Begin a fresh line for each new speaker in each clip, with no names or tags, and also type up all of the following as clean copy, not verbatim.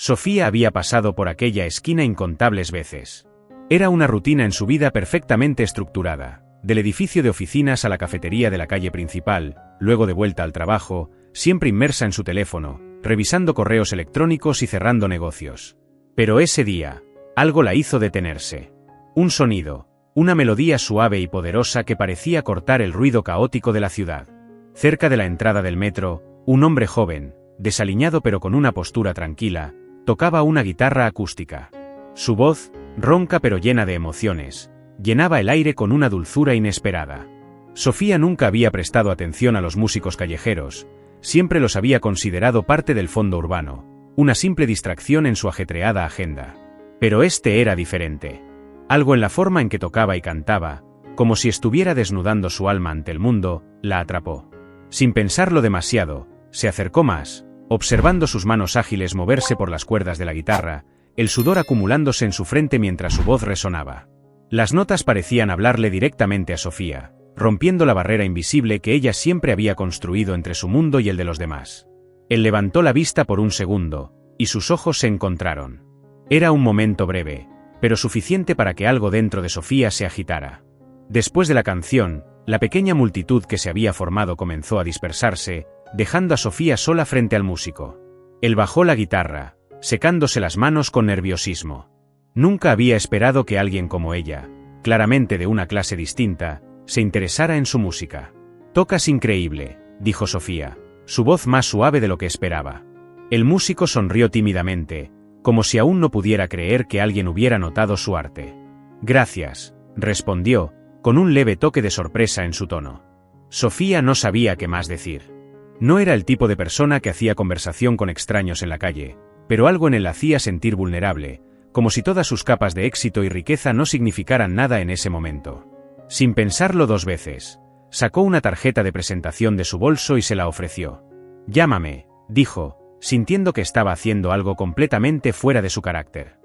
Sofía había pasado por aquella esquina incontables veces. Era una rutina en su vida perfectamente estructurada, del edificio de oficinas a la cafetería de la calle principal, luego de vuelta al trabajo, siempre inmersa en su teléfono, revisando correos electrónicos y cerrando negocios. Pero ese día, algo la hizo detenerse. Un sonido, una melodía suave y poderosa que parecía cortar el ruido caótico de la ciudad. Cerca de la entrada del metro, un hombre joven, desaliñado pero con una postura tranquila, tocaba una guitarra acústica. Su voz, ronca pero llena de emociones, llenaba el aire con una dulzura inesperada. Sofía nunca había prestado atención a los músicos callejeros, siempre los había considerado parte del fondo urbano, una simple distracción en su ajetreada agenda. Pero este era diferente. Algo en la forma en que tocaba y cantaba, como si estuviera desnudando su alma ante el mundo, la atrapó. Sin pensarlo demasiado, se acercó más, observando sus manos ágiles moverse por las cuerdas de la guitarra, el sudor acumulándose en su frente mientras su voz resonaba. Las notas parecían hablarle directamente a Sofía, rompiendo la barrera invisible que ella siempre había construido entre su mundo y el de los demás. Él levantó la vista por un segundo, y sus ojos se encontraron. Era un momento breve, pero suficiente para que algo dentro de Sofía se agitara. Después de la canción, la pequeña multitud que se había formado comenzó a dispersarse, dejando a Sofía sola frente al músico. Él bajó la guitarra, secándose las manos con nerviosismo. Nunca había esperado que alguien como ella, claramente de una clase distinta, se interesara en su música. «Tocas increíble», dijo Sofía, su voz más suave de lo que esperaba. El músico sonrió tímidamente, como si aún no pudiera creer que alguien hubiera notado su arte. «Gracias», respondió, con un leve toque de sorpresa en su tono. Sofía no sabía qué más decir. No era el tipo de persona que hacía conversación con extraños en la calle, pero algo en él la hacía sentir vulnerable, como si todas sus capas de éxito y riqueza no significaran nada en ese momento. Sin pensarlo dos veces, sacó una tarjeta de presentación de su bolso y se la ofreció. «Llámame», dijo, sintiendo que estaba haciendo algo completamente fuera de su carácter.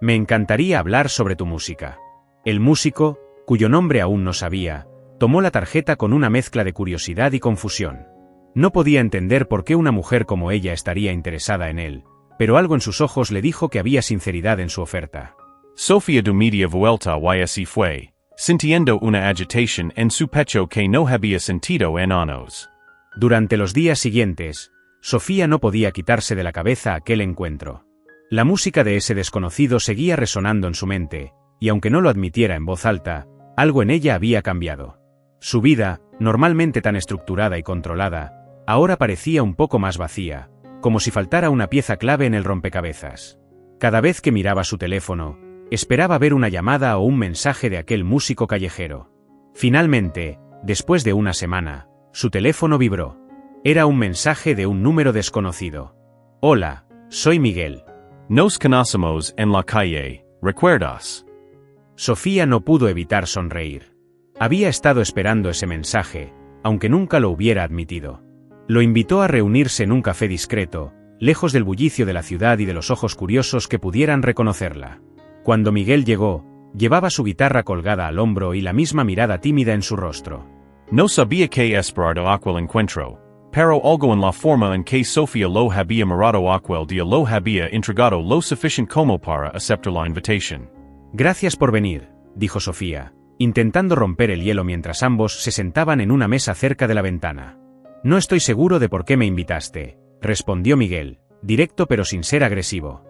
«Me encantaría hablar sobre tu música». El músico, cuyo nombre aún no sabía, tomó la tarjeta con una mezcla de curiosidad y confusión. No podía entender por qué una mujer como ella estaría interesada en él, pero algo en sus ojos le dijo que había sinceridad en su oferta.
Sofía de media vuelta y así fue, sintiendo una agitación en su pecho que no había sentido en años.
Durante los días siguientes, Sofía no podía quitarse de la cabeza aquel encuentro. La música de ese desconocido seguía resonando en su mente, y aunque no lo admitiera en voz alta, algo en ella había cambiado. Su vida, normalmente tan estructurada y controlada, ahora parecía un poco más vacía, como si faltara una pieza clave en el rompecabezas. Cada vez que miraba su teléfono, esperaba ver una llamada o un mensaje de aquel músico callejero. Finalmente, después de una semana, su teléfono vibró. Era un mensaje de un número desconocido. «Hola, soy Miguel.
Nos conocemos en la calle, ¿recuerdas?»
Sofía no pudo evitar sonreír. Había estado esperando ese mensaje, aunque nunca lo hubiera admitido. Lo invitó a reunirse en un café discreto, lejos del bullicio de la ciudad y de los ojos curiosos que pudieran reconocerla. Cuando Miguel llegó, llevaba su guitarra colgada al hombro y la misma mirada tímida en su rostro.
«No sabía que esperado aquel encuentro, pero algo en la forma en que Sofía lo había mirado aquel día lo había intrigado lo suficiente como para aceptar la invitación».
«Gracias por venir», dijo Sofía, intentando romper el hielo mientras ambos se sentaban en una mesa cerca de la ventana. «No estoy seguro de por qué me invitaste», respondió Miguel, directo pero sin ser agresivo.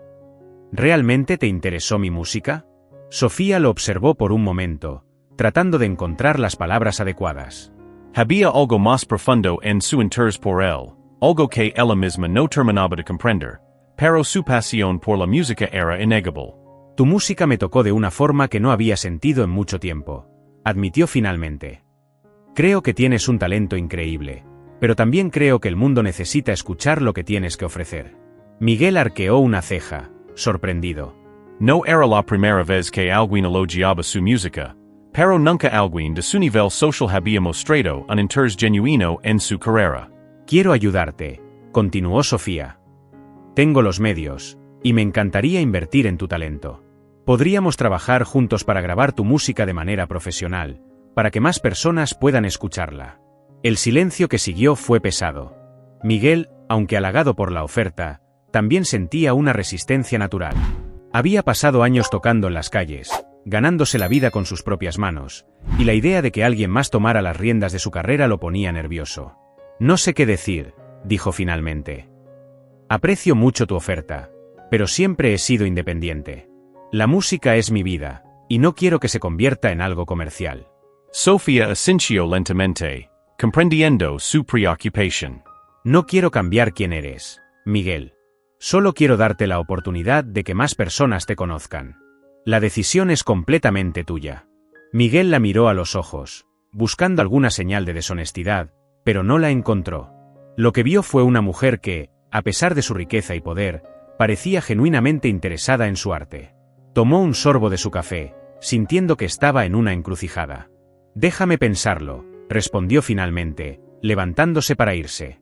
«¿Realmente te interesó mi música?» Sofía lo observó por un momento, tratando de encontrar las palabras adecuadas.
«Había algo más profundo en su interés por él, algo que ella misma no terminaba de comprender, pero su pasión por la música era innegable».
«Tu música me tocó de una forma que no había sentido en mucho tiempo», admitió finalmente. «Creo que tienes un talento increíble, pero también creo que el mundo necesita escuchar lo que tienes que ofrecer». Miguel arqueó una ceja, sorprendido.
«No era la primera vez que alguien elogiaba su música, pero nunca alguien de su nivel social había mostrado un interés genuino en su carrera».
«Quiero ayudarte», continuó Sofía. «Tengo los medios, y me encantaría invertir en tu talento. Podríamos trabajar juntos para grabar tu música de manera profesional, para que más personas puedan escucharla». El silencio que siguió fue pesado. Miguel, aunque halagado por la oferta, también sentía una resistencia natural. Había pasado años tocando en las calles, ganándose la vida con sus propias manos, y la idea de que alguien más tomara las riendas de su carrera lo ponía nervioso. No sé qué decir, dijo finalmente. Aprecio mucho tu oferta, pero siempre he sido independiente. La música es mi vida, y no quiero que se convierta en algo comercial.
Sofía asintió lentamente, comprendiendo su preocupación.
No quiero cambiar quién eres, Miguel. Solo quiero darte la oportunidad de que más personas te conozcan. La decisión es completamente tuya. Miguel la miró a los ojos, buscando alguna señal de deshonestidad, pero no la encontró. Lo que vio fue una mujer que, a pesar de su riqueza y poder, parecía genuinamente interesada en su arte. Tomó un sorbo de su café, sintiendo que estaba en una encrucijada. Déjame pensarlo, respondió finalmente, levantándose para irse.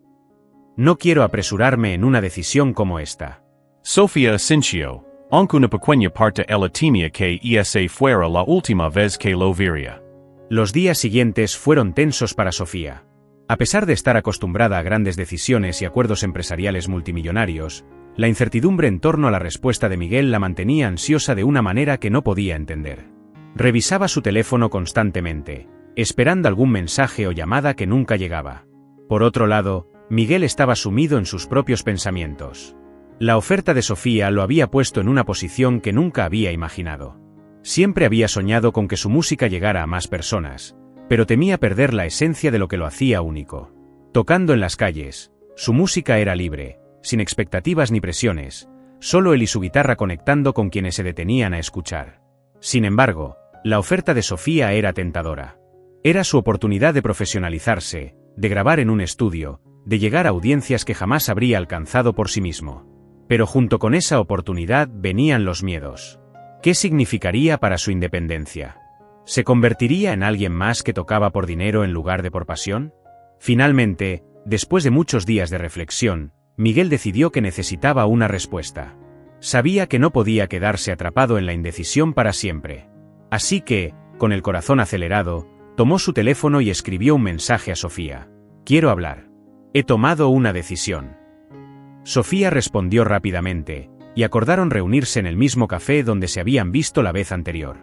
No quiero apresurarme en una decisión como esta.
Sofía asintió, aunque una pequeña parte ella temía que esa fuera la última vez que lo vería.
Los días siguientes fueron tensos para Sofía. A pesar de estar acostumbrada a grandes decisiones y acuerdos empresariales multimillonarios, la incertidumbre en torno a la respuesta de Miguel la mantenía ansiosa de una manera que no podía entender. Revisaba su teléfono constantemente, esperando algún mensaje o llamada que nunca llegaba. Por otro lado, Miguel estaba sumido en sus propios pensamientos. La oferta de Sofía lo había puesto en una posición que nunca había imaginado. Siempre había soñado con que su música llegara a más personas, pero temía perder la esencia de lo que lo hacía único. Tocando en las calles, su música era libre, sin expectativas ni presiones, solo él y su guitarra conectando con quienes se detenían a escuchar. Sin embargo, la oferta de Sofía era tentadora. Era su oportunidad de profesionalizarse, de grabar en un estudio, de llegar a audiencias que jamás habría alcanzado por sí mismo. Pero junto con esa oportunidad venían los miedos. ¿Qué significaría para su independencia? ¿Se convertiría en alguien más que tocaba por dinero en lugar de por pasión? Finalmente, después de muchos días de reflexión, Miguel decidió que necesitaba una respuesta. Sabía que no podía quedarse atrapado en la indecisión para siempre. Así que, con el corazón acelerado, tomó su teléfono y escribió un mensaje a Sofía. Quiero hablar. He tomado una decisión. Sofía respondió rápidamente, y acordaron reunirse en el mismo café donde se habían visto la vez anterior.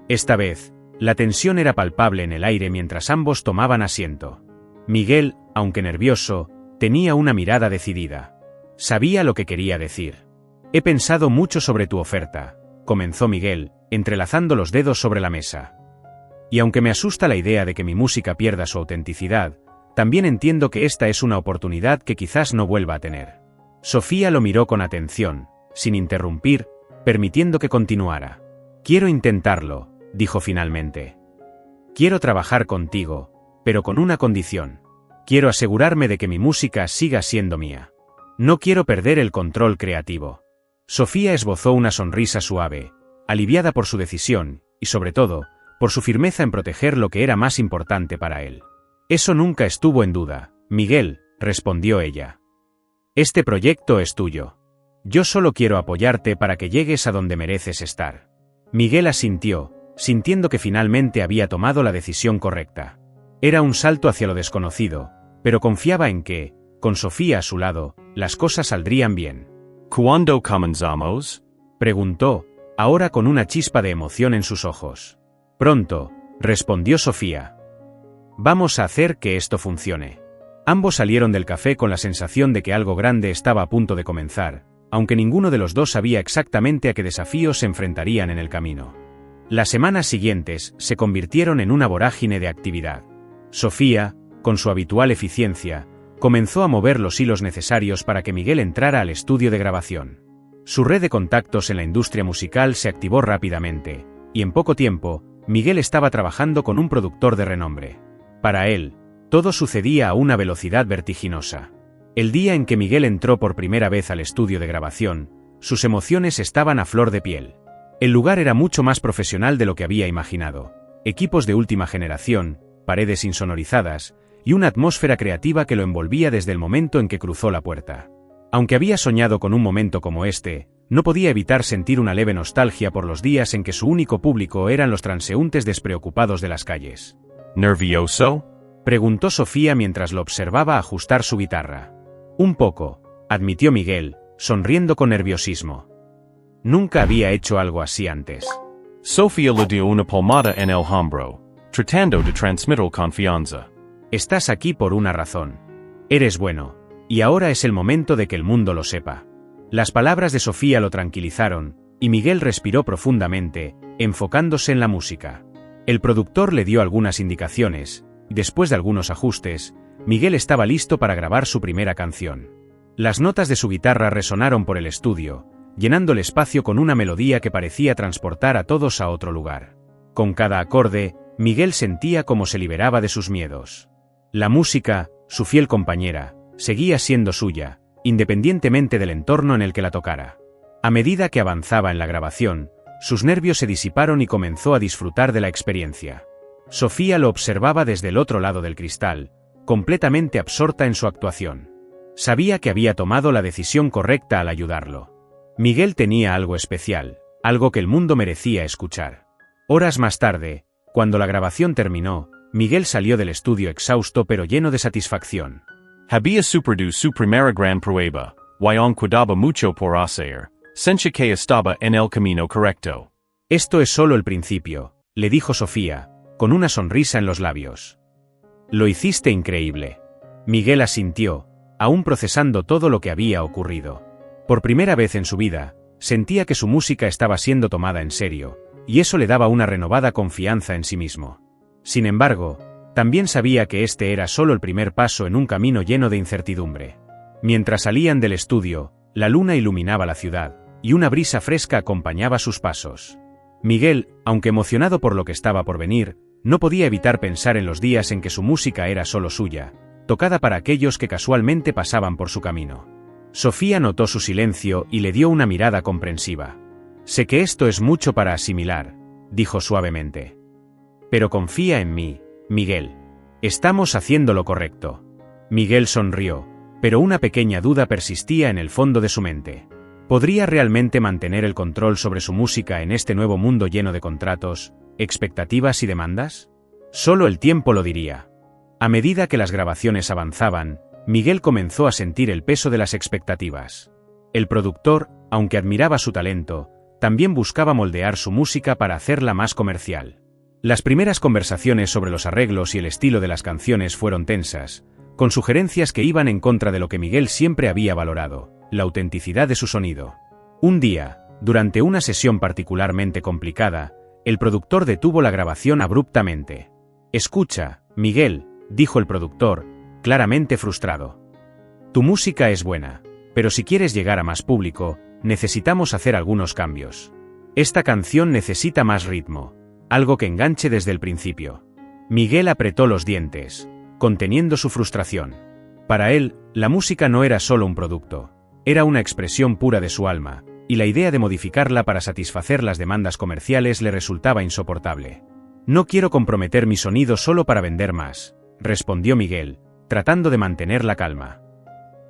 Esta vez, la tensión era palpable en el aire mientras ambos tomaban asiento. Miguel, aunque nervioso, tenía una mirada decidida. Sabía lo que quería decir. He pensado mucho sobre tu oferta, comenzó Miguel, entrelazando los dedos sobre la mesa. Y aunque me asusta la idea de que mi música pierda su autenticidad, también entiendo que esta es una oportunidad que quizás no vuelva a tener. Sofía lo miró con atención, sin interrumpir, permitiendo que continuara. Quiero intentarlo, dijo finalmente. Quiero trabajar contigo, pero con una condición. Quiero asegurarme de que mi música siga siendo mía. No quiero perder el control creativo. Sofía esbozó una sonrisa suave, aliviada por su decisión, y sobre todo, por su firmeza en proteger lo que era más importante para él. Eso nunca estuvo en duda, Miguel, respondió ella. Este proyecto es tuyo. Yo solo quiero apoyarte para que llegues a donde mereces estar. Miguel asintió, sintiendo que finalmente había tomado la decisión correcta. Era un salto hacia lo desconocido, pero confiaba en que, con Sofía a su lado, las cosas saldrían bien.
¿Cuándo comenzamos?,
preguntó, ahora con una chispa de emoción en sus ojos. Pronto, respondió Sofía. Vamos a hacer que esto funcione. Ambos salieron del café con la sensación de que algo grande estaba a punto de comenzar, aunque ninguno de los dos sabía exactamente a qué desafíos se enfrentarían en el camino. Las semanas siguientes se convirtieron en una vorágine de actividad. Sofía, con su habitual eficiencia, comenzó a mover los hilos necesarios para que Miguel entrara al estudio de grabación. Su red de contactos en la industria musical se activó rápidamente, y en poco tiempo, Miguel estaba trabajando con un productor de renombre. Para él, todo sucedía a una velocidad vertiginosa. El día en que Miguel entró por primera vez al estudio de grabación, sus emociones estaban a flor de piel. El lugar era mucho más profesional de lo que había imaginado. Equipos de última generación, paredes insonorizadas, y una atmósfera creativa que lo envolvía desde el momento en que cruzó la puerta. Aunque había soñado con un momento como este, no podía evitar sentir una leve nostalgia por los días en que su único público eran los transeúntes despreocupados de las calles.
¿Nervioso?,
preguntó Sofía mientras lo observaba ajustar su guitarra. Un poco, admitió Miguel, sonriendo con nerviosismo. Nunca había hecho algo así antes.
Sofia le dio una palmada en el hombro, tratando de transmitir confianza.
Estás aquí por una razón. Eres bueno, y ahora es el momento de que el mundo lo sepa. Las palabras de Sofía lo tranquilizaron, y Miguel respiró profundamente, enfocándose en la música. El productor le dio algunas indicaciones, y después de algunos ajustes, Miguel estaba listo para grabar su primera canción. Las notas de su guitarra resonaron por el estudio, llenando el espacio con una melodía que parecía transportar a todos a otro lugar. Con cada acorde, Miguel sentía cómo se liberaba de sus miedos. La música, su fiel compañera, seguía siendo suya, independientemente del entorno en el que la tocara. A medida que avanzaba en la grabación, sus nervios se disiparon y comenzó a disfrutar de la experiencia. Sofía lo observaba desde el otro lado del cristal, completamente absorta en su actuación. Sabía que había tomado la decisión correcta al ayudarlo. Miguel tenía algo especial, algo que el mundo merecía escuchar. Horas más tarde, cuando la grabación terminó, Miguel salió del estudio exhausto pero lleno de satisfacción.
Había superado su primera gran prueba, y aún quedaba mucho por hacer. Sentía que estaba en el camino correcto.
Esto es solo el principio, le dijo Sofía, con una sonrisa en los labios. Lo hiciste increíble. Miguel asintió, aún procesando todo lo que había ocurrido. Por primera vez en su vida, sentía que su música estaba siendo tomada en serio, y eso le daba una renovada confianza en sí mismo. Sin embargo, también sabía que este era solo el primer paso en un camino lleno de incertidumbre. Mientras salían del estudio, la luna iluminaba la ciudad, y una brisa fresca acompañaba sus pasos. Miguel, aunque emocionado por lo que estaba por venir, no podía evitar pensar en los días en que su música era solo suya, tocada para aquellos que casualmente pasaban por su camino. Sofía notó su silencio y le dio una mirada comprensiva. Sé que esto es mucho para asimilar, dijo suavemente. Pero confía en mí, Miguel. Estamos haciendo lo correcto. Miguel sonrió, pero una pequeña duda persistía en el fondo de su mente. ¿Podría realmente mantener el control sobre su música en este nuevo mundo lleno de contratos, expectativas y demandas? Solo el tiempo lo diría. A medida que las grabaciones avanzaban, Miguel comenzó a sentir el peso de las expectativas. El productor, aunque admiraba su talento, también buscaba moldear su música para hacerla más comercial. Las primeras conversaciones sobre los arreglos y el estilo de las canciones fueron tensas, con sugerencias que iban en contra de lo que Miguel siempre había valorado, la autenticidad de su sonido. Un día, durante una sesión particularmente complicada, el productor detuvo la grabación abruptamente. «Escucha, Miguel», dijo el productor, claramente frustrado. «Tu música es buena, pero si quieres llegar a más público, necesitamos hacer algunos cambios. Esta canción necesita más ritmo, algo que enganche desde el principio». Miguel apretó los dientes, conteniendo su frustración. Para él, la música no era solo un producto, era una expresión pura de su alma, y la idea de modificarla para satisfacer las demandas comerciales le resultaba insoportable. «No quiero comprometer mi sonido solo para vender más», respondió Miguel, tratando de mantener la calma.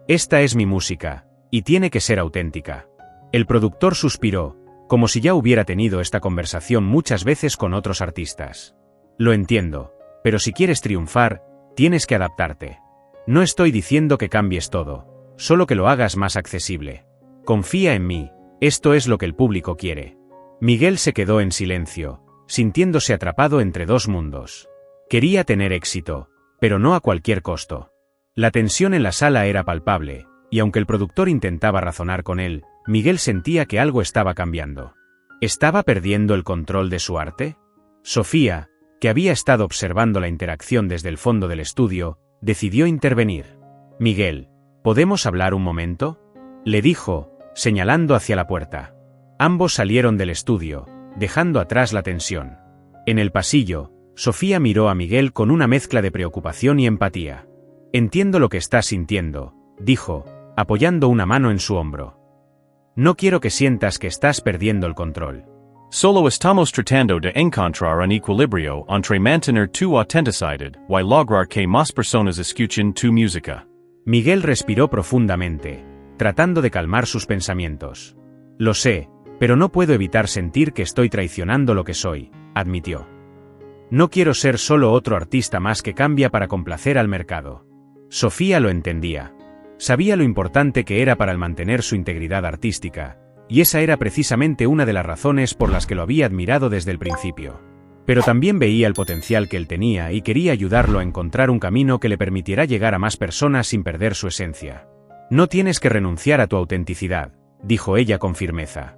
«Esta es mi música, y tiene que ser auténtica». El productor suspiró, como si ya hubiera tenido esta conversación muchas veces con otros artistas. «Lo entiendo, pero si quieres triunfar, tienes que adaptarte. No estoy diciendo que cambies todo, solo que lo hagas más accesible. Confía en mí, esto es lo que el público quiere». Miguel se quedó en silencio, sintiéndose atrapado entre dos mundos. Quería tener éxito, pero no a cualquier costo. La tensión en la sala era palpable, y aunque el productor intentaba razonar con él, Miguel sentía que algo estaba cambiando. ¿Estaba perdiendo el control de su arte? Sofía, que había estado observando la interacción desde el fondo del estudio, decidió intervenir. «Miguel, ¿podemos hablar un momento?», le dijo, señalando hacia la puerta. Ambos salieron del estudio, dejando atrás la tensión. En el pasillo, Sofía miró a Miguel con una mezcla de preocupación y empatía. «Entiendo lo que estás sintiendo», dijo, apoyando una mano en su hombro. «No quiero que sientas que estás perdiendo el control.
Solo estamos tratando de encontrar un equilibrio entre mantener tu autenticidad y lograr que más personas escuchen tu música».
Miguel respiró profundamente, tratando de calmar sus pensamientos. «Lo sé, pero no puedo evitar sentir que estoy traicionando lo que soy», admitió. «No quiero ser solo otro artista más que cambia para complacer al mercado». Sofía lo entendía. Sabía lo importante que era para el mantener su integridad artística, y esa era precisamente una de las razones por las que lo había admirado desde el principio. Pero también veía el potencial que él tenía y quería ayudarlo a encontrar un camino que le permitiera llegar a más personas sin perder su esencia. No tienes que renunciar a tu autenticidad, dijo ella con firmeza.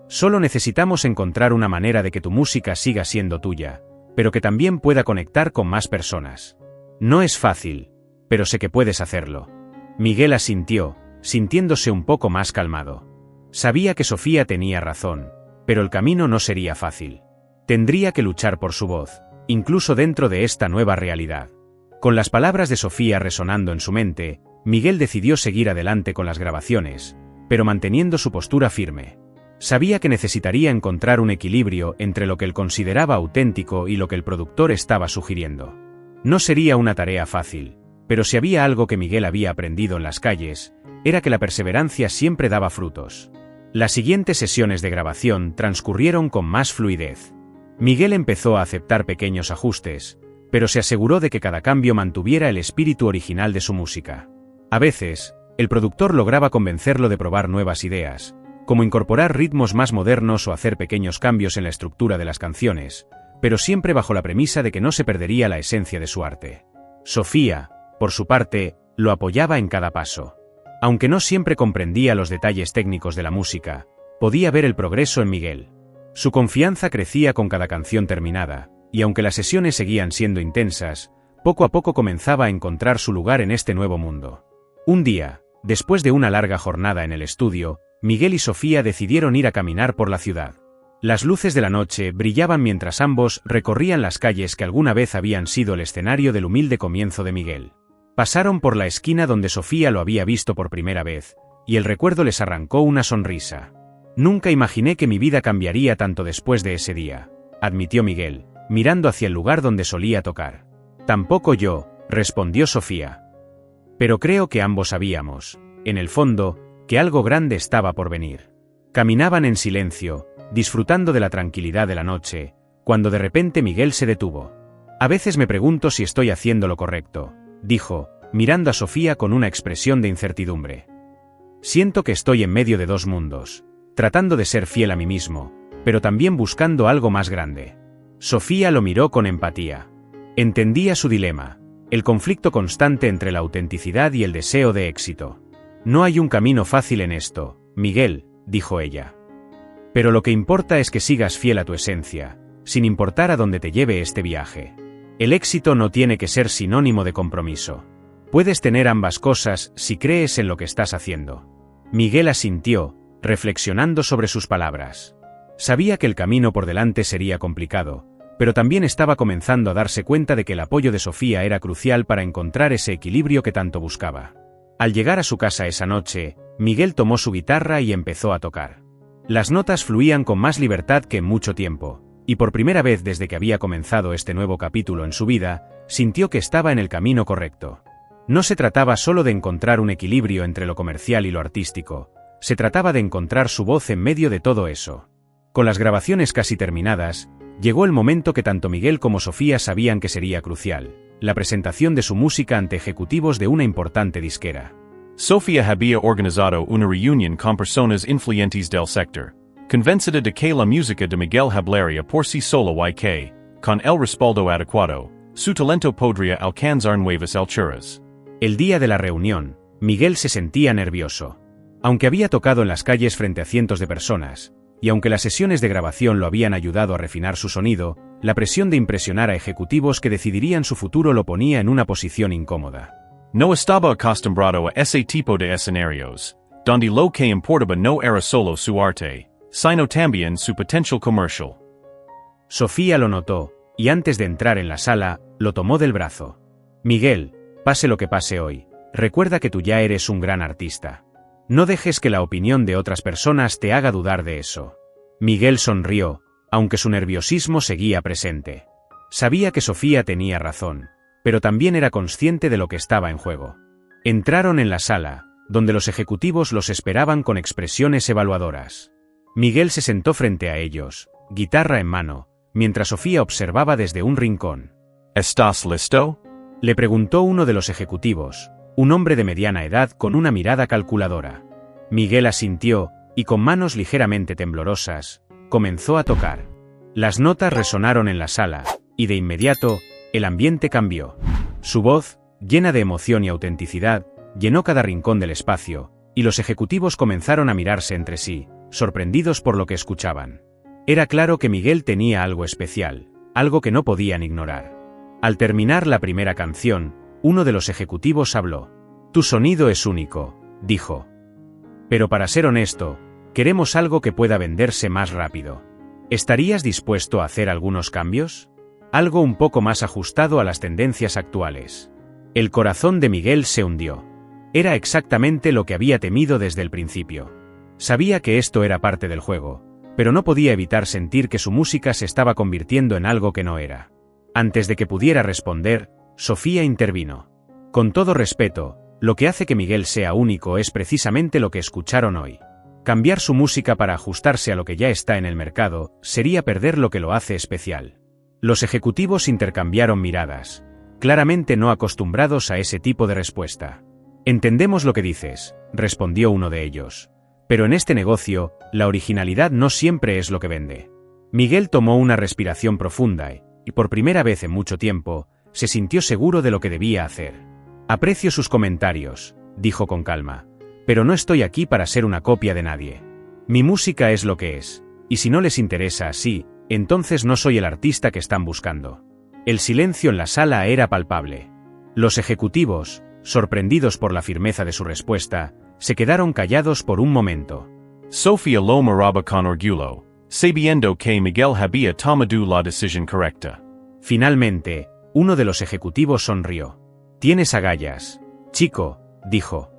Solo necesitamos encontrar una manera de que tu música siga siendo tuya, pero que también pueda conectar con más personas. No es fácil, pero sé que puedes hacerlo. Miguel asintió, sintiéndose un poco más calmado. Sabía que Sofía tenía razón, pero el camino no sería fácil. Tendría que luchar por su voz, incluso dentro de esta nueva realidad. Con las palabras de Sofía resonando en su mente, Miguel decidió seguir adelante con las grabaciones, pero manteniendo su postura firme. Sabía que necesitaría encontrar un equilibrio entre lo que él consideraba auténtico y lo que el productor estaba sugiriendo. No sería una tarea fácil, pero si había algo que Miguel había aprendido en las calles, era que la perseverancia siempre daba frutos. Las siguientes sesiones de grabación transcurrieron con más fluidez. Miguel empezó a aceptar pequeños ajustes, pero se aseguró de que cada cambio mantuviera el espíritu original de su música. A veces, el productor lograba convencerlo de probar nuevas ideas, como incorporar ritmos más modernos o hacer pequeños cambios en la estructura de las canciones, pero siempre bajo la premisa de que no se perdería la esencia de su arte. Sofía, por su parte, lo apoyaba en cada paso. Aunque no siempre comprendía los detalles técnicos de la música, podía ver el progreso en Miguel. Su confianza crecía con cada canción terminada, y aunque las sesiones seguían siendo intensas, poco a poco comenzaba a encontrar su lugar en este nuevo mundo. Un día, después de una larga jornada en el estudio, Miguel y Sofía decidieron ir a caminar por la ciudad. Las luces de la noche brillaban mientras ambos recorrían las calles que alguna vez habían sido el escenario del humilde comienzo de Miguel. Pasaron por la esquina donde Sofía lo había visto por primera vez, y el recuerdo les arrancó una sonrisa. Nunca imaginé que mi vida cambiaría tanto después de ese día, admitió Miguel, mirando hacia el lugar donde solía tocar. Tampoco yo, respondió Sofía. Pero creo que ambos sabíamos, en el fondo, que algo grande estaba por venir. Caminaban en silencio, disfrutando de la tranquilidad de la noche, cuando de repente Miguel se detuvo. A veces me pregunto si estoy haciendo lo correcto, dijo, mirando a Sofía con una expresión de incertidumbre. Siento que estoy en medio de dos mundos, tratando de ser fiel a mí mismo, pero también buscando algo más grande. Sofía lo miró con empatía. Entendía su dilema, el conflicto constante entre la autenticidad y el deseo de éxito. No hay un camino fácil en esto, Miguel, dijo ella. Pero lo que importa es que sigas fiel a tu esencia, sin importar a dónde te lleve este viaje. El éxito no tiene que ser sinónimo de compromiso. Puedes tener ambas cosas si crees en lo que estás haciendo. Miguel asintió, reflexionando sobre sus palabras. Sabía que el camino por delante sería complicado, pero también estaba comenzando a darse cuenta de que el apoyo de Sofía era crucial para encontrar ese equilibrio que tanto buscaba. Al llegar a su casa esa noche, Miguel tomó su guitarra y empezó a tocar. Las notas fluían con más libertad que en mucho tiempo, y por primera vez desde que había comenzado este nuevo capítulo en su vida, sintió que estaba en el camino correcto. No se trataba solo de encontrar un equilibrio entre lo comercial y lo artístico, se trataba de encontrar su voz en medio de todo eso. Con las grabaciones casi terminadas, llegó el momento que tanto Miguel como Sofía sabían que sería crucial, la presentación de su música ante ejecutivos de una importante disquera.
Sofia había organizado una reunión con personas influyentes del sector, convencida de que la música de Miguel hablaría por sí solo y que, con el respaldo adecuado, su talento podría alcanzar nuevas alturas.
El día de la reunión, Miguel se sentía nervioso. Aunque había tocado en las calles frente a cientos de personas, y aunque las sesiones de grabación lo habían ayudado a refinar su sonido, la presión de impresionar a ejecutivos que decidirían su futuro lo ponía en una posición incómoda.
No estaba acostumbrado a ese tipo de escenarios, donde lo que importaba no era solo su arte, sino también su potencial comercial.
Sofía lo notó, y antes de entrar en la sala, lo tomó del brazo. Miguel, pase lo que pase hoy, recuerda que tú ya eres un gran artista. No dejes que la opinión de otras personas te haga dudar de eso. Miguel sonrió, aunque su nerviosismo seguía presente. Sabía que Sofía tenía razón, pero también era consciente de lo que estaba en juego. Entraron en la sala, donde los ejecutivos los esperaban con expresiones evaluadoras. Miguel se sentó frente a ellos, guitarra en mano, mientras Sofía observaba desde un rincón.
¿Estás listo?,
le preguntó uno de los ejecutivos, un hombre de mediana edad con una mirada calculadora. Miguel asintió, y con manos ligeramente temblorosas, comenzó a tocar. Las notas resonaron en la sala, y de inmediato, el ambiente cambió. Su voz, llena de emoción y autenticidad, llenó cada rincón del espacio, y los ejecutivos comenzaron a mirarse entre sí, sorprendidos por lo que escuchaban. Era claro que Miguel tenía algo especial, algo que no podían ignorar. Al terminar la primera canción, uno de los ejecutivos habló. «Tu sonido es único», dijo. «Pero para ser honesto, queremos algo que pueda venderse más rápido. ¿Estarías dispuesto a hacer algunos cambios? Algo un poco más ajustado a las tendencias actuales». El corazón de Miguel se hundió. Era exactamente lo que había temido desde el principio. Sabía que esto era parte del juego, pero no podía evitar sentir que su música se estaba convirtiendo en algo que no era. Antes de que pudiera responder, Sofía intervino. «Con todo respeto, lo que hace que Miguel sea único es precisamente lo que escucharon hoy. Cambiar su música para ajustarse a lo que ya está en el mercado sería perder lo que lo hace especial». Los ejecutivos intercambiaron miradas, claramente no acostumbrados a ese tipo de respuesta. «Entendemos lo que dices», respondió uno de ellos. «Pero en este negocio, la originalidad no siempre es lo que vende». Miguel tomó una respiración profunda y por primera vez en mucho tiempo, se sintió seguro de lo que debía hacer. «Aprecio sus comentarios», dijo con calma, «pero no estoy aquí para ser una copia de nadie. Mi música es lo que es, y si no les interesa así, entonces no soy el artista que están buscando». El silencio en la sala era palpable. Los ejecutivos, sorprendidos por la firmeza de su respuesta, se quedaron callados por un momento.
Sofía lo miraba con orgullo, sabiendo que Miguel había tomado la decisión correcta.
Finalmente, uno de los ejecutivos sonrió. «Tienes agallas, chico», dijo.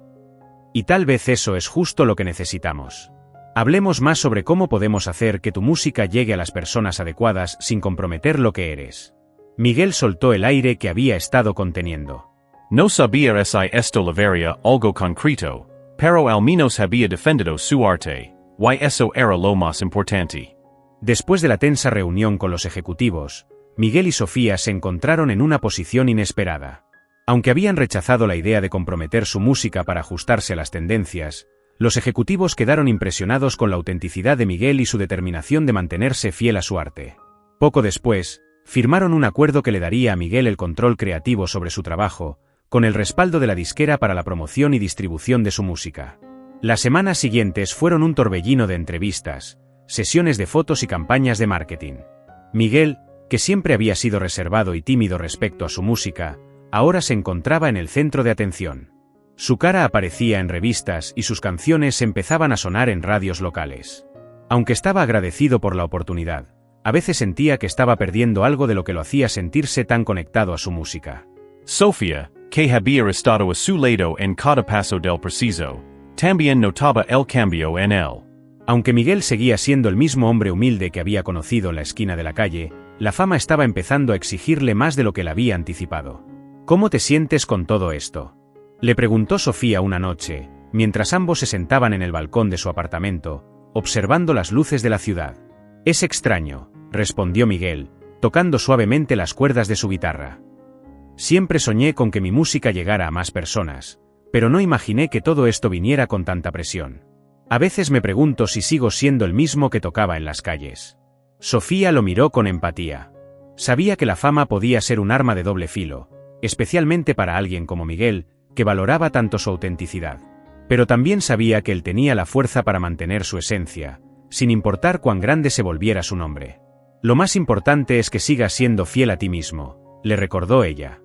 «Y tal vez eso es justo lo que necesitamos. Hablemos más sobre cómo podemos hacer que tu música llegue a las personas adecuadas sin comprometer lo que eres». Miguel soltó el aire que había estado conteniendo.
«No sabía si esto levaría algo concreto, pero al menos había defendido su arte, y eso era lo más importante».
Después de la tensa reunión con los ejecutivos, Miguel y Sofía se encontraron en una posición inesperada. Aunque habían rechazado la idea de comprometer su música para ajustarse a las tendencias, los ejecutivos quedaron impresionados con la autenticidad de Miguel y su determinación de mantenerse fiel a su arte. Poco después, firmaron un acuerdo que le daría a Miguel el control creativo sobre su trabajo, con el respaldo de la disquera para la promoción y distribución de su música. Las semanas siguientes fueron un torbellino de entrevistas, sesiones de fotos y campañas de marketing. Miguel, que siempre había sido reservado y tímido respecto a su música, ahora se encontraba en el centro de atención. Su cara aparecía en revistas y sus canciones empezaban a sonar en radios locales. Aunque estaba agradecido por la oportunidad, a veces sentía que estaba perdiendo algo de lo que lo hacía sentirse tan conectado a su música.
Sofía, que había estado a su lado en cada paso del proceso, también notaba el cambio en él.
Aunque Miguel seguía siendo el mismo hombre humilde que había conocido en la esquina de la calle, la fama estaba empezando a exigirle más de lo que le había anticipado. «¿Cómo te sientes con todo esto?», le preguntó Sofía una noche, mientras ambos se sentaban en el balcón de su apartamento, observando las luces de la ciudad. «Es extraño», respondió Miguel, tocando suavemente las cuerdas de su guitarra. «Siempre soñé con que mi música llegara a más personas, pero no imaginé que todo esto viniera con tanta presión. A veces me pregunto si sigo siendo el mismo que tocaba en las calles». Sofía lo miró con empatía. Sabía que la fama podía ser un arma de doble filo, especialmente para alguien como Miguel, que valoraba tanto su autenticidad. Pero también sabía que él tenía la fuerza para mantener su esencia, sin importar cuán grande se volviera su nombre. «Lo más importante es que sigas siendo fiel a ti mismo», le recordó ella.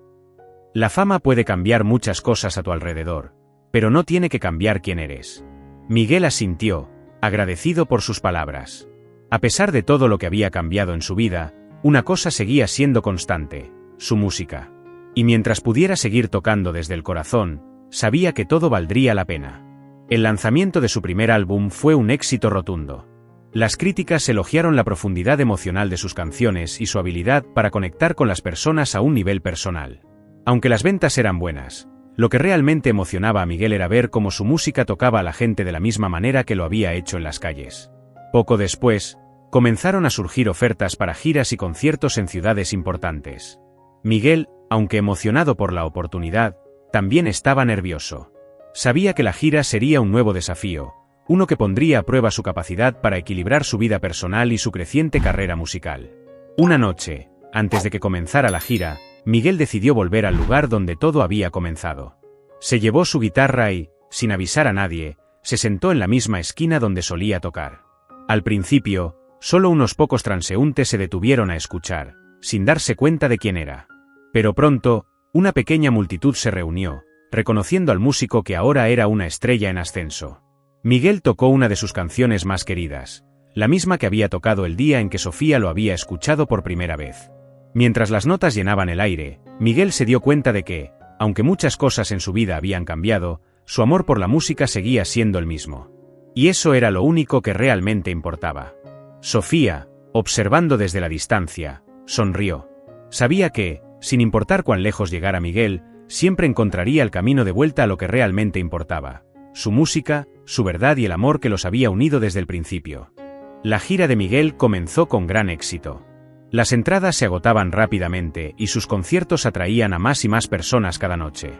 «La fama puede cambiar muchas cosas a tu alrededor, pero no tiene que cambiar quién eres». Miguel asintió, agradecido por sus palabras. A pesar de todo lo que había cambiado en su vida, una cosa seguía siendo constante: su música. Y mientras pudiera seguir tocando desde el corazón, sabía que todo valdría la pena. El lanzamiento de su primer álbum fue un éxito rotundo. Las críticas elogiaron la profundidad emocional de sus canciones y su habilidad para conectar con las personas a un nivel personal. Aunque las ventas eran buenas, lo que realmente emocionaba a Miguel era ver cómo su música tocaba a la gente de la misma manera que lo había hecho en las calles. Poco después, comenzaron a surgir ofertas para giras y conciertos en ciudades importantes. Miguel, aunque emocionado por la oportunidad, también estaba nervioso. Sabía que la gira sería un nuevo desafío, uno que pondría a prueba su capacidad para equilibrar su vida personal y su creciente carrera musical. Una noche, antes de que comenzara la gira, Miguel decidió volver al lugar donde todo había comenzado. Se llevó su guitarra y, sin avisar a nadie, se sentó en la misma esquina donde solía tocar. Al principio, solo unos pocos transeúntes se detuvieron a escuchar, sin darse cuenta de quién era. Pero pronto, una pequeña multitud se reunió, reconociendo al músico que ahora era una estrella en ascenso. Miguel tocó una de sus canciones más queridas, la misma que había tocado el día en que Sofía lo había escuchado por primera vez. Mientras las notas llenaban el aire, Miguel se dio cuenta de que, aunque muchas cosas en su vida habían cambiado, su amor por la música seguía siendo el mismo. Y eso era lo único que realmente importaba. Sofía, observando desde la distancia, sonrió. Sabía que, sin importar cuán lejos llegara Miguel, siempre encontraría el camino de vuelta a lo que realmente importaba: su música, su verdad y el amor que los había unido desde el principio. La gira de Miguel comenzó con gran éxito. Las entradas se agotaban rápidamente y sus conciertos atraían a más y más personas cada noche.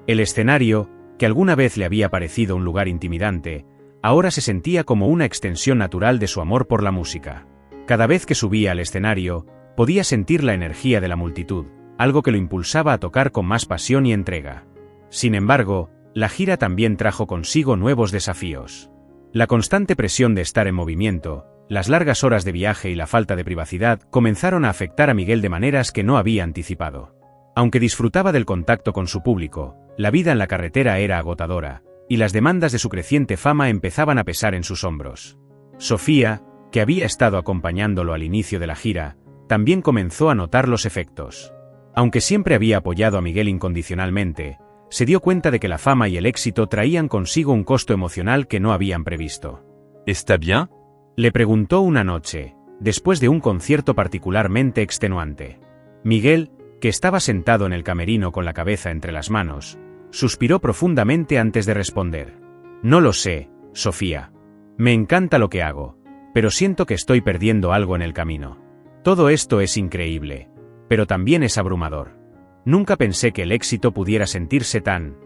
El escenario, que alguna vez le había parecido un lugar intimidante, ahora se sentía como una extensión natural de su amor por la música. Cada vez que subía al escenario, podía sentir la energía de la multitud, algo que lo impulsaba a tocar con más pasión y entrega. Sin embargo, la gira también trajo consigo nuevos desafíos. La constante presión de estar en movimiento, las largas horas de viaje y la falta de privacidad comenzaron a afectar a Miguel de maneras que no había anticipado. Aunque disfrutaba del contacto con su público, la vida en la carretera era agotadora, y las demandas de su creciente fama empezaban a pesar en sus hombros. Sofía, que había estado acompañándolo al inicio de la gira, también comenzó a notar los efectos. Aunque siempre había apoyado a Miguel incondicionalmente, se dio cuenta de que la fama y el éxito traían consigo un costo emocional que no habían previsto.
¿Está bien?
Le preguntó una noche, después de un concierto particularmente extenuante. Miguel, que estaba sentado en el camerino con la cabeza entre las manos, suspiró profundamente antes de responder. No lo sé, Sofía. Me encanta lo que hago, pero siento que estoy perdiendo algo en el camino. Todo esto es increíble, pero también es abrumador. Nunca pensé que el éxito pudiera sentirse tan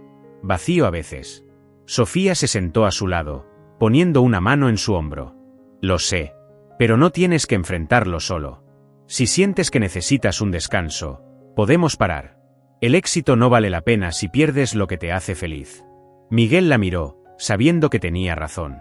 vacío a veces. Sofía se sentó a su lado, poniendo una mano en su hombro. Lo sé, pero no tienes que enfrentarlo solo. Si sientes que necesitas un descanso, podemos parar. El éxito no vale la pena si pierdes lo que te hace feliz. Miguel la miró, sabiendo que tenía razón.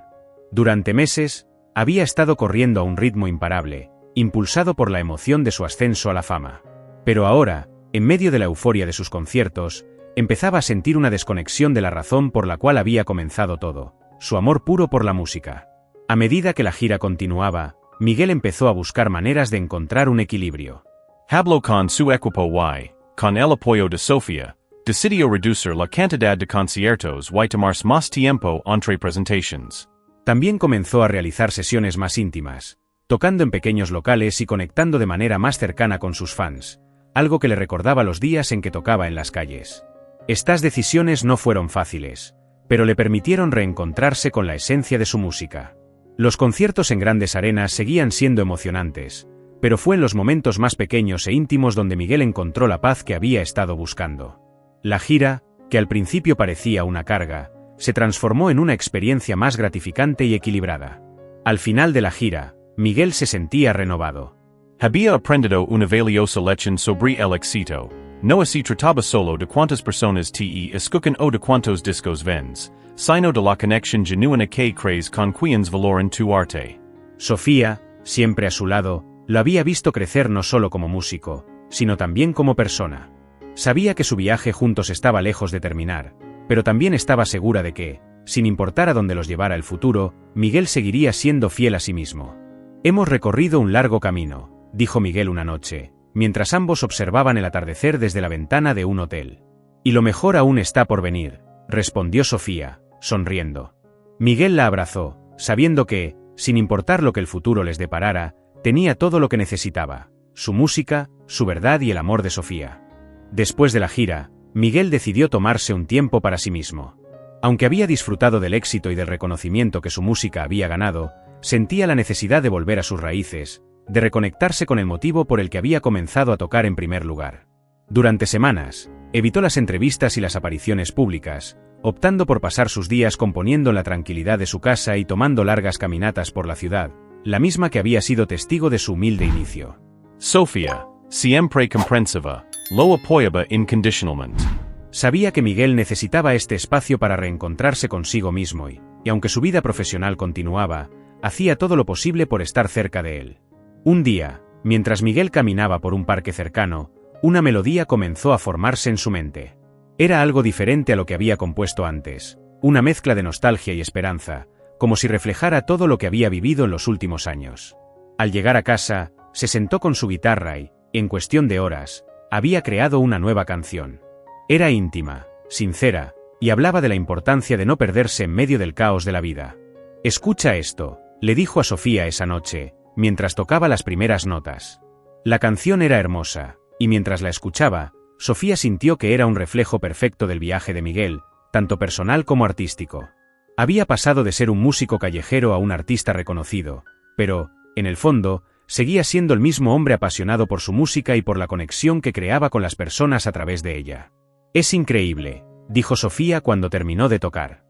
Durante meses, había estado corriendo a un ritmo imparable, impulsado por la emoción de su ascenso a la fama. Pero ahora, en medio de la euforia de sus conciertos, empezaba a sentir una desconexión de la razón por la cual había comenzado todo: su amor puro por la música. A medida que la gira continuaba, Miguel empezó a buscar maneras de encontrar un equilibrio.
Hablo con su equipo y, con el apoyo de Sofía, decidió reducir la cantidad de conciertos y tomar más tiempo entre presentations.
También comenzó a realizar sesiones más íntimas, tocando en pequeños locales y conectando de manera más cercana con sus fans, algo que le recordaba los días en que tocaba en las calles. Estas decisiones no fueron fáciles, pero le permitieron reencontrarse con la esencia de su música. Los conciertos en grandes arenas seguían siendo emocionantes, pero fue en los momentos más pequeños e íntimos donde Miguel encontró la paz que había estado buscando. La gira, que al principio parecía una carga, se transformó en una experiencia más gratificante y equilibrada. Al final de la gira, Miguel se sentía renovado.
Había aprendido una valiosa lección sobre el éxito. No se trataba solo de cuántas personas te escuchan o de cuántos discos vendes, sino de la conexión genuina que crees con quienes valoran tu arte.
Sofía, siempre a su lado, lo había visto crecer no solo como músico, sino también como persona. Sabía que su viaje juntos estaba lejos de terminar, pero también estaba segura de que, sin importar a dónde los llevara el futuro, Miguel seguiría siendo fiel a sí mismo. Hemos recorrido un largo camino, dijo Miguel una noche, mientras ambos observaban el atardecer desde la ventana de un hotel. Y lo mejor aún está por venir, respondió Sofía, sonriendo. Miguel la abrazó, sabiendo que, sin importar lo que el futuro les deparara, tenía todo lo que necesitaba: su música, su verdad y el amor de Sofía. Después de la gira, Miguel decidió tomarse un tiempo para sí mismo. Aunque había disfrutado del éxito y del reconocimiento que su música había ganado, sentía la necesidad de volver a sus raíces, de reconectarse con el motivo por el que había comenzado a tocar en primer lugar. Durante semanas, evitó las entrevistas y las apariciones públicas, optando por pasar sus días componiendo en la tranquilidad de su casa y tomando largas caminatas por la ciudad, la misma que había sido testigo de su humilde inicio.
Sofia, siempre comprensiva, lo apoyaba incondicionalmente.
Sabía que Miguel necesitaba este espacio para reencontrarse consigo mismo y aunque su vida profesional continuaba, hacía todo lo posible por estar cerca de él. Un día, mientras Miguel caminaba por un parque cercano, una melodía comenzó a formarse en su mente. Era algo diferente a lo que había compuesto antes, una mezcla de nostalgia y esperanza, como si reflejara todo lo que había vivido en los últimos años. Al llegar a casa, se sentó con su guitarra y, en cuestión de horas, había creado una nueva canción. Era íntima, sincera, y hablaba de la importancia de no perderse en medio del caos de la vida. «Escucha esto», le dijo a Sofía esa noche, mientras tocaba las primeras notas. La canción era hermosa, y mientras la escuchaba, Sofía sintió que era un reflejo perfecto del viaje de Miguel, tanto personal como artístico. Había pasado de ser un músico callejero a un artista reconocido, pero, en el fondo, seguía siendo el mismo hombre apasionado por su música y por la conexión que creaba con las personas a través de ella. «Es increíble», dijo Sofía cuando terminó de tocar.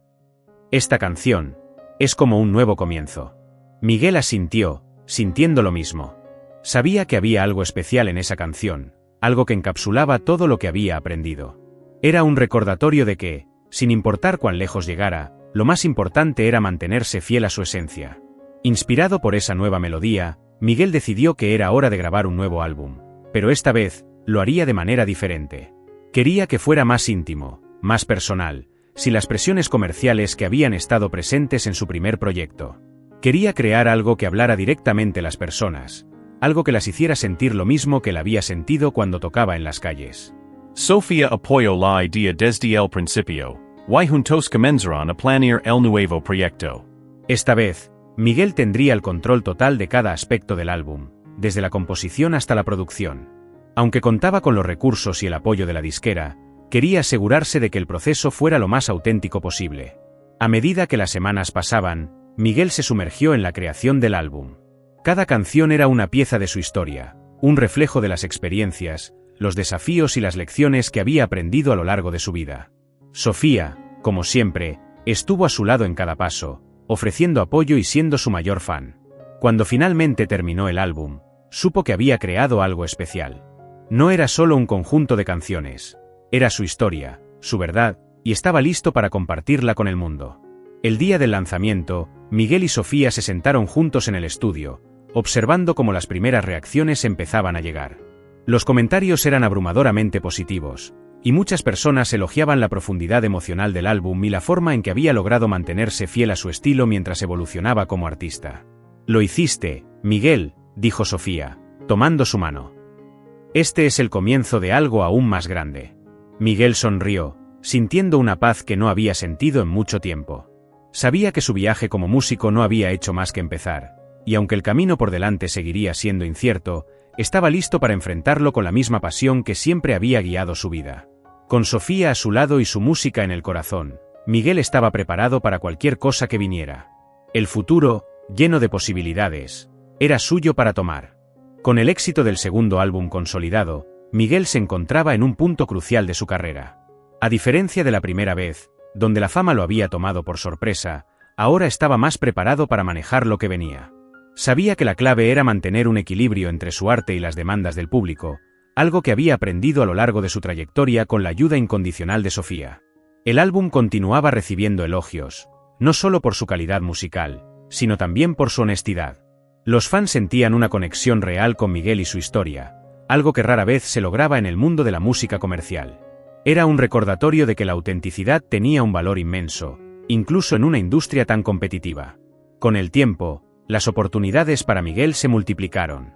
«Esta canción es como un nuevo comienzo». Miguel asintió, sintiendo lo mismo. Sabía que había algo especial en esa canción, algo que encapsulaba todo lo que había aprendido. Era un recordatorio de que, sin importar cuán lejos llegara, lo más importante era mantenerse fiel a su esencia. Inspirado por esa nueva melodía, Miguel decidió que era hora de grabar un nuevo álbum, pero esta vez, lo haría de manera diferente. Quería que fuera más íntimo, más personal, sin las presiones comerciales que habían estado presentes en su primer proyecto. Quería crear algo que hablara directamente a las personas, algo que las hiciera sentir lo mismo que él había sentido cuando tocaba en las calles.
Sofía apoyó la idea desde el principio, y juntos comenzaron a planear el nuevo proyecto.
Esta vez, Miguel tendría el control total de cada aspecto del álbum, desde la composición hasta la producción. Aunque contaba con los recursos y el apoyo de la disquera, quería asegurarse de que el proceso fuera lo más auténtico posible. A medida que las semanas pasaban, Miguel se sumergió en la creación del álbum. Cada canción era una pieza de su historia, un reflejo de las experiencias, los desafíos y las lecciones que había aprendido a lo largo de su vida. Sofía, como siempre, estuvo a su lado en cada paso, ofreciendo apoyo y siendo su mayor fan. Cuando finalmente terminó el álbum, supo que había creado algo especial. No era solo un conjunto de canciones, era su historia, su verdad, y estaba listo para compartirla con el mundo. El día del lanzamiento, Miguel y Sofía se sentaron juntos en el estudio, observando cómo las primeras reacciones empezaban a llegar. Los comentarios eran abrumadoramente positivos, y muchas personas elogiaban la profundidad emocional del álbum y la forma en que había logrado mantenerse fiel a su estilo mientras evolucionaba como artista. «Lo hiciste, Miguel», dijo Sofía, tomando su mano. «Este es el comienzo de algo aún más grande». Miguel sonrió, sintiendo una paz que no había sentido en mucho tiempo. Sabía que su viaje como músico no había hecho más que empezar, y aunque el camino por delante seguiría siendo incierto, estaba listo para enfrentarlo con la misma pasión que siempre había guiado su vida. Con Sofía a su lado y su música en el corazón, Miguel estaba preparado para cualquier cosa que viniera. El futuro, lleno de posibilidades, era suyo para tomar. Con el éxito del segundo álbum consolidado, Miguel se encontraba en un punto crucial de su carrera. A diferencia de la primera vez, donde la fama lo había tomado por sorpresa, ahora estaba más preparado para manejar lo que venía. Sabía que la clave era mantener un equilibrio entre su arte y las demandas del público, algo que había aprendido a lo largo de su trayectoria con la ayuda incondicional de Sofía. El álbum continuaba recibiendo elogios, no solo por su calidad musical, sino también por su honestidad. Los fans sentían una conexión real con Miguel y su historia, algo que rara vez se lograba en el mundo de la música comercial. Era un recordatorio de que la autenticidad tenía un valor inmenso, incluso en una industria tan competitiva. Con el tiempo, las oportunidades para Miguel se multiplicaron.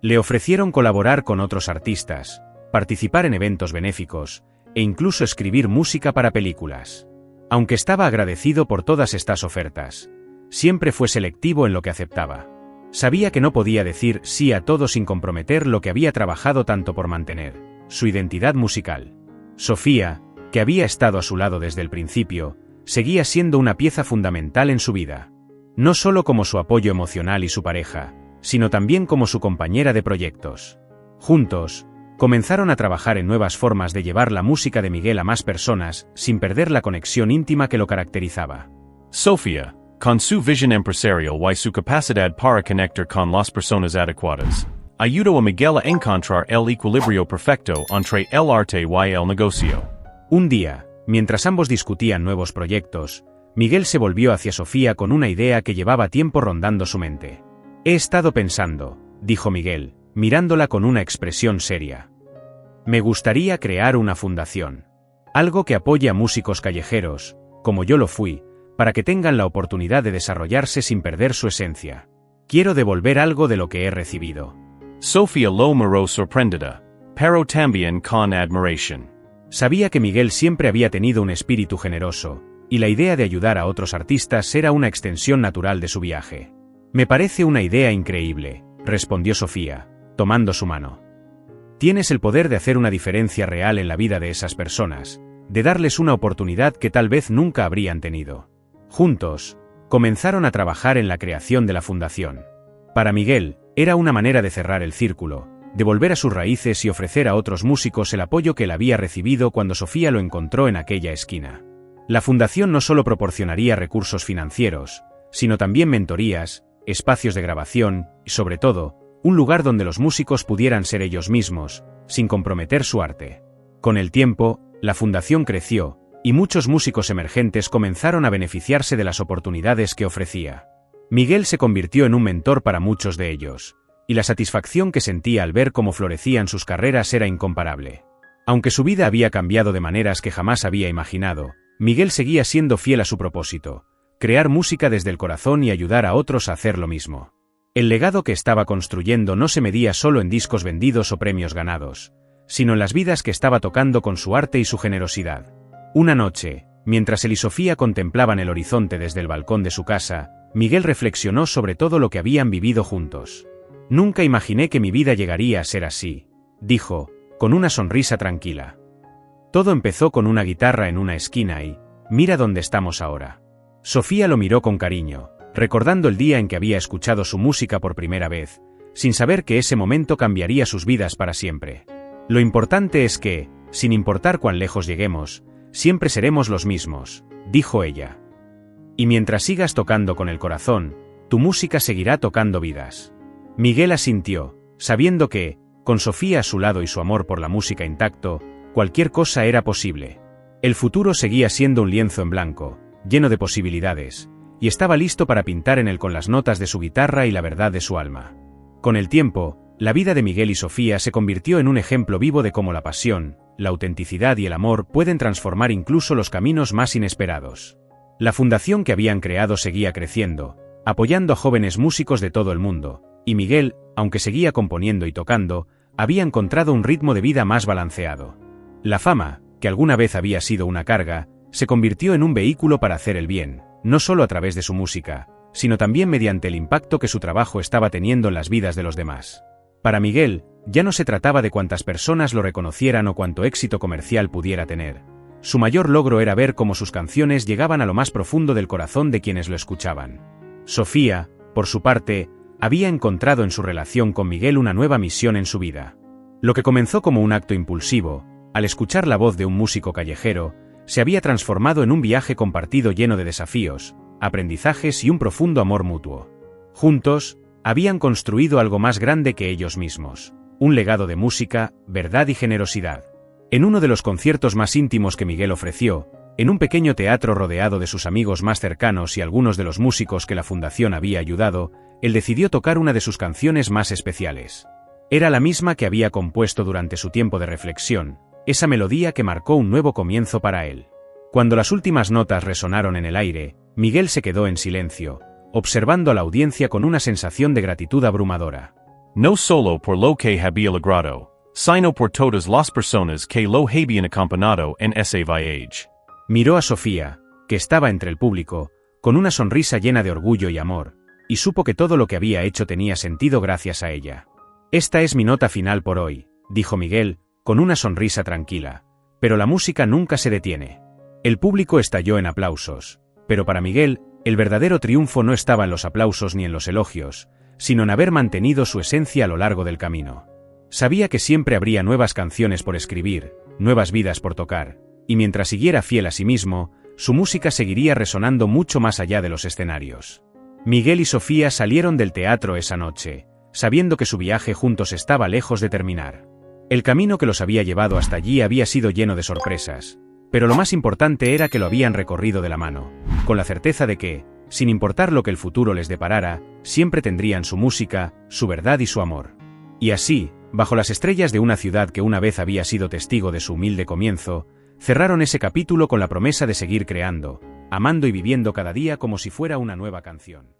Le ofrecieron colaborar con otros artistas, participar en eventos benéficos, e incluso escribir música para películas. Aunque estaba agradecido por todas estas ofertas, siempre fue selectivo en lo que aceptaba. Sabía que no podía decir sí a todo sin comprometer lo que había trabajado tanto por mantener, su identidad musical. Sofía, que había estado a su lado desde el principio, seguía siendo una pieza fundamental en su vida. No solo como su apoyo emocional y su pareja, sino también como su compañera de proyectos. Juntos, Comenzaron a trabajar en nuevas formas de llevar la música de Miguel a más personas, sin perder la conexión íntima que lo caracterizaba.
Sofía, con su visión empresarial y su capacidad para conectar con las personas adecuadas, ayudó a Miguel a encontrar el equilibrio perfecto entre el arte y el negocio.
Un día, mientras ambos discutían nuevos proyectos, Miguel se volvió hacia Sofía con una idea que llevaba tiempo rondando su mente. He estado pensando, dijo Miguel, mirándola con una expresión seria. Me gustaría crear una fundación. Algo que apoye a músicos callejeros, como yo lo fui, para que tengan la oportunidad de desarrollarse sin perder su esencia. Quiero devolver algo de lo que he recibido.
Sofía lo miró sorprendida, pero también con admiración.
Sabía que Miguel siempre había tenido un espíritu generoso, y la idea de ayudar a otros artistas era una extensión natural de su viaje. Me parece una idea increíble, respondió Sofía, tomando su mano. Tienes el poder de hacer una diferencia real en la vida de esas personas, de darles una oportunidad que tal vez nunca habrían tenido. Juntos, comenzaron a trabajar en la creación de la fundación. Para Miguel, era una manera de cerrar el círculo, de volver a sus raíces y ofrecer a otros músicos el apoyo que él había recibido cuando Sofía lo encontró en aquella esquina. La fundación no solo proporcionaría recursos financieros, sino también mentorías, espacios de grabación y, sobre todo, un lugar donde los músicos pudieran ser ellos mismos, sin comprometer su arte. Con el tiempo, la fundación creció, y muchos músicos emergentes comenzaron a beneficiarse de las oportunidades que ofrecía. Miguel se convirtió en un mentor para muchos de ellos, y la satisfacción que sentía al ver cómo florecían sus carreras era incomparable. Aunque su vida había cambiado de maneras que jamás había imaginado, Miguel seguía siendo fiel a su propósito, crear música desde el corazón y ayudar a otros a hacer lo mismo. El legado que estaba construyendo no se medía solo en discos vendidos o premios ganados, sino en las vidas que estaba tocando con su arte y su generosidad. Una noche, mientras él y Sofía contemplaban el horizonte desde el balcón de su casa, Miguel reflexionó sobre todo lo que habían vivido juntos. Nunca imaginé que mi vida llegaría a ser así, dijo, con una sonrisa tranquila. Todo empezó con una guitarra en una esquina y, mira dónde estamos ahora. Sofía lo miró con cariño, recordando el día en que había escuchado su música por primera vez, sin saber que ese momento cambiaría sus vidas para siempre. Lo importante es que, sin importar cuán lejos lleguemos, siempre seremos los mismos, dijo ella. Y mientras sigas tocando con el corazón, tu música seguirá tocando vidas. Miguel asintió, sabiendo que, con Sofía a su lado y su amor por la música intacto, cualquier cosa era posible. El futuro seguía siendo un lienzo en blanco, lleno de posibilidades, y estaba listo para pintar en él con las notas de su guitarra y la verdad de su alma. Con el tiempo, la vida de Miguel y Sofía se convirtió en un ejemplo vivo de cómo la pasión, la autenticidad y el amor pueden transformar incluso los caminos más inesperados. La fundación que habían creado seguía creciendo, apoyando a jóvenes músicos de todo el mundo, y Miguel, aunque seguía componiendo y tocando, había encontrado un ritmo de vida más balanceado. La fama, que alguna vez había sido una carga, se convirtió en un vehículo para hacer el bien, no solo a través de su música, sino también mediante el impacto que su trabajo estaba teniendo en las vidas de los demás. Para Miguel, ya no se trataba de cuántas personas lo reconocieran o cuánto éxito comercial pudiera tener. Su mayor logro era ver cómo sus canciones llegaban a lo más profundo del corazón de quienes lo escuchaban. Sofía, por su parte, había encontrado en su relación con Miguel una nueva misión en su vida. Lo que comenzó como un acto impulsivo, al escuchar la voz de un músico callejero, se había transformado en un viaje compartido lleno de desafíos, aprendizajes y un profundo amor mutuo. Juntos, habían construido algo más grande que ellos mismos, un legado de música, verdad y generosidad. En uno de los conciertos más íntimos que Miguel ofreció, en un pequeño teatro rodeado de sus amigos más cercanos y algunos de los músicos que la fundación había ayudado, él decidió tocar una de sus canciones más especiales. Era la misma que había compuesto durante su tiempo de reflexión, esa melodía que marcó un nuevo comienzo para él. Cuando las últimas notas resonaron en el aire, Miguel se quedó en silencio, observando a la audiencia con una sensación de gratitud abrumadora.
No solo por lo que había logrado, sino por todas las personas que lo habían acompañado en ese viaje.
Miró a Sofía, que estaba entre el público, con una sonrisa llena de orgullo y amor, y supo que todo lo que había hecho tenía sentido gracias a ella. Esta es mi nota final por hoy, dijo Miguel, con una sonrisa tranquila, pero la música nunca se detiene. El público estalló en aplausos, pero para Miguel, el verdadero triunfo no estaba en los aplausos ni en los elogios, sino en haber mantenido su esencia a lo largo del camino. Sabía que siempre habría nuevas canciones por escribir, nuevas vidas por tocar, y mientras siguiera fiel a sí mismo, su música seguiría resonando mucho más allá de los escenarios. Miguel y Sofía salieron del teatro esa noche, sabiendo que su viaje juntos estaba lejos de terminar. El camino que los había llevado hasta allí había sido lleno de sorpresas, pero lo más importante era que lo habían recorrido de la mano, con la certeza de que, sin importar lo que el futuro les deparara, siempre tendrían su música, su verdad y su amor. Y así, bajo las estrellas de una ciudad que una vez había sido testigo de su humilde comienzo, cerraron ese capítulo con la promesa de seguir creando, amando y viviendo cada día como si fuera una nueva canción.